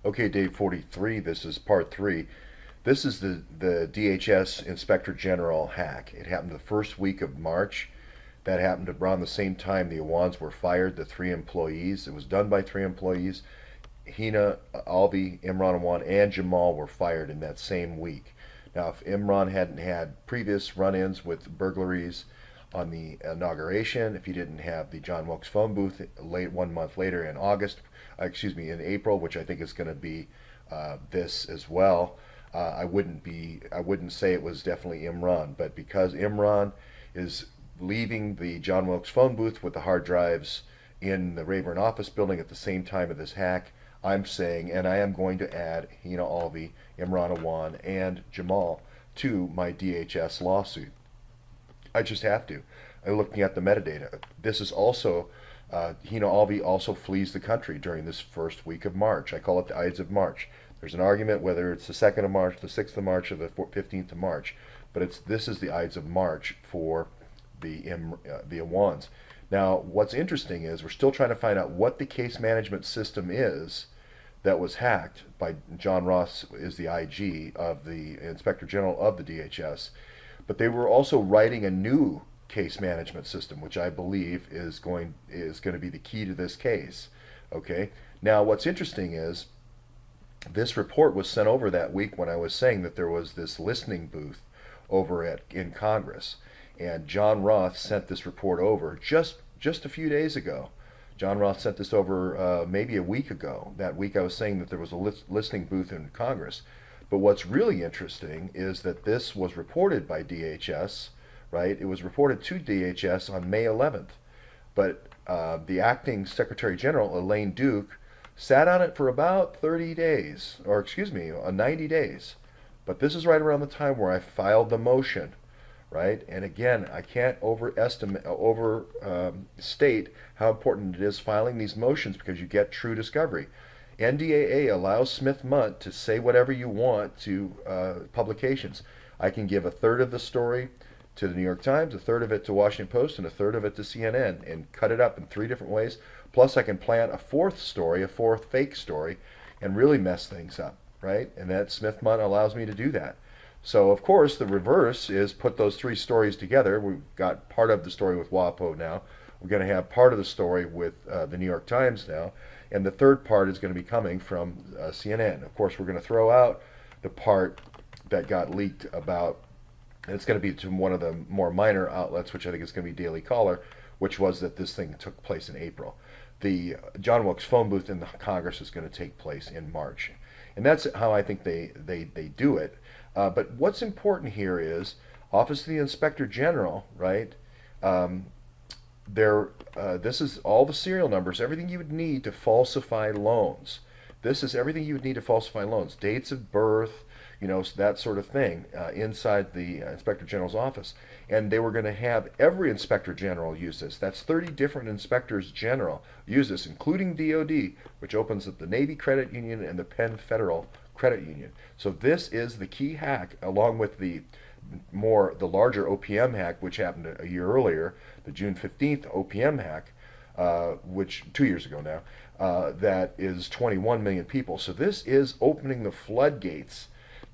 Okay, day 43, this is part 3. This is the DHS Inspector General hack. It happened the first week of March. That happened around the same time the Awans were fired, the 3 employees. It was done by 3 employees. Hina, Alvi, Imran Awan, and Jamal were fired in that same week. Now, if Imran hadn't had previous run-ins with burglaries on the inauguration, if he didn't have the John Wilkes phone booth late 1 month later in in April, which I think is going to be this as well, I wouldn't say it was definitely Imran, but because Imran is leaving the John Wilkes phone booth with the hard drives in the Rayburn office building at the same time of this hack, I'm saying, and I am going to add Hina Alvi, Imran Awan, and Jamal to my DHS lawsuit. I just have to. I'm looking at the metadata. This is also, Hina Alvi also flees the country during this first week of March. I call it the Ides of March. There's an argument whether it's the 2nd of March, the 6th of March, or the 15th of March, but this is the Ides of March for the Awans. Now, what's interesting is we're still trying to find out what the case management system is that was hacked by John Ross, is the IG of the Inspector General of the DHS. But they were also writing a new case management system, which I believe is going to be the key to this case. Okay. Now, what's interesting is this report was sent over that week when I was saying that there was this listening booth over in Congress, and John Roth sent this report over just a few days ago. John Roth sent this over maybe a week ago. That week I was saying that there was a listening booth in Congress. But what's really interesting is that this was reported by DHS, right? It was reported to DHS on May 11th. But the acting Secretary General, Elaine Duke, sat on it for about 30 days, or excuse me, 90 days. But this is right around the time where I filed the motion, right? And again, I can't overstate how important it is filing these motions because you get true discovery. NDAA allows Smith-Mundt to say whatever you want to publications. I can give a third of the story to the New York Times, a third of it to Washington Post, and a third of it to CNN, and cut it up in 3 different ways. Plus, I can plant a fourth story, a fourth fake story, and really mess things up, right? And that Smith-Mundt allows me to do that. So, of course, the reverse is put those 3 stories together. We've got part of the story with WAPO now. We're going to have part of the story with the New York Times now. And the third part is going to be coming from CNN. Of course, we're going to throw out the part that got leaked about, and it's going to be to one of the more minor outlets, which I think is going to be Daily Caller, which was that this thing took place in April. The John Wilkes phone booth in the Congress is going to take place in March. And that's how I think they do it. But what's important here is Office of the Inspector General, right? This is all the serial numbers, everything you would need to falsify loans. This is everything you would need to falsify loans, dates of birth, that sort of thing, inside the Inspector General's office. And they were going to have every Inspector General use this. That's 30 different Inspectors General use this, including DOD, which opens up the Navy Credit Union and the Penn Federal Credit Union. So this is the key hack, along with the larger OPM hack, which happened a year earlier, the June 15th OPM hack, which 2 years ago now, that is 21 million people. So this is opening the floodgates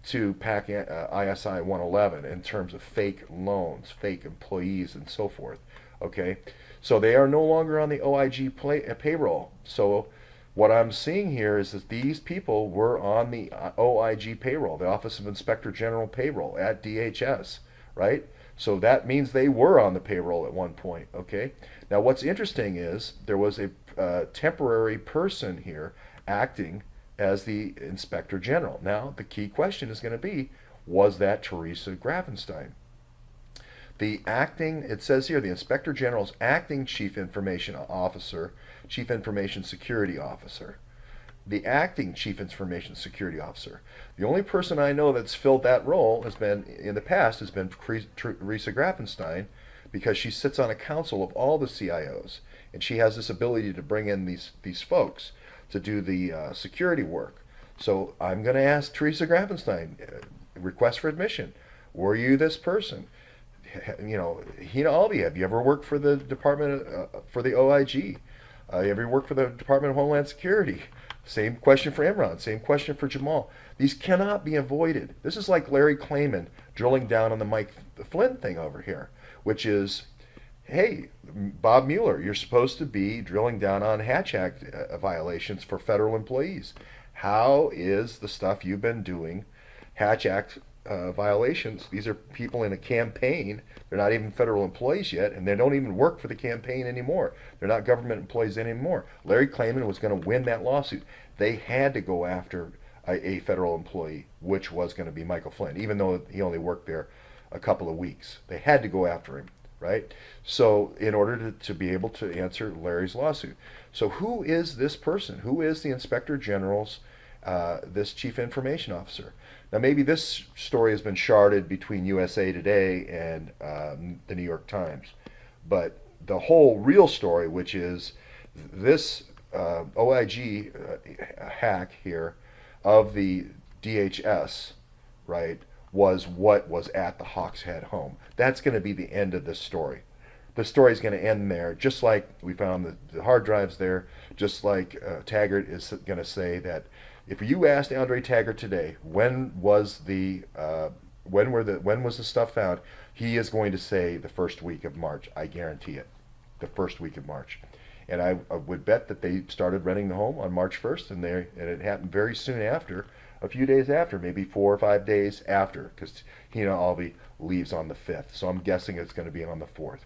to PAC ISI 111 in terms of fake loans, fake employees, and so forth. Okay, so they are no longer on the OIG payroll. So what I'm seeing here is that these people were on the OIG payroll, the Office of Inspector General payroll at DHS, right? So that means they were on the payroll at one point, okay? Now what's interesting is there was a temporary person here acting as the Inspector General. Now the key question is going to be, was that Teresa Grafenstein? It says here, the Inspector General's acting Chief Information Officer, Chief Information Security Officer. The acting Chief Information Security Officer. The only person I know that's filled that role in the past has been Teresa Grafenstein, because she sits on a council of all the CIOs, and she has this ability to bring in these folks to do the security work. So I'm going to ask Teresa Grafenstein, request for admission. Were you this person? Hina Alvi, have you ever worked for the department, for the OIG? You ever worked for the Department of Homeland Security? Same question for Imran. Same question for Jamal. These cannot be avoided. This is like Larry Klayman drilling down on the Mike Flynn thing over here, which is, hey, Bob Mueller, you're supposed to be drilling down on Hatch Act violations for federal employees. How is the stuff you've been doing Hatch Act violations? These are people in a campaign. They're not even federal employees yet, and they don't even work for the campaign anymore. They're not government employees anymore. Larry Klayman was going to win that lawsuit. They had to go after a federal employee, which was going to be Michael Flynn, even though he only worked there a couple of weeks. They had to go after him, right? So in order to be able to answer Larry's lawsuit. So who is this person? Who is the Inspector General's, this Chief Information Officer? Now maybe this story has been sharded between USA Today and the New York Times, but the whole real story, which is this OIG hack here of the DHS, right, was what was at the Hawks Head home. That's going to be the end of this story. The story is going to end there, just like we found the hard drives there, just like Taggart is going to say that if you asked Andre Taggart today when was the stuff found, he is going to say the first week of March. I guarantee it, the first week of March. And I would bet that they started renting the home on March 1st, and it happened very soon after, a few days after, maybe 4 or 5 days after, because Hina Alvi leaves on the 5th. So I'm guessing it's going to be on the 4th.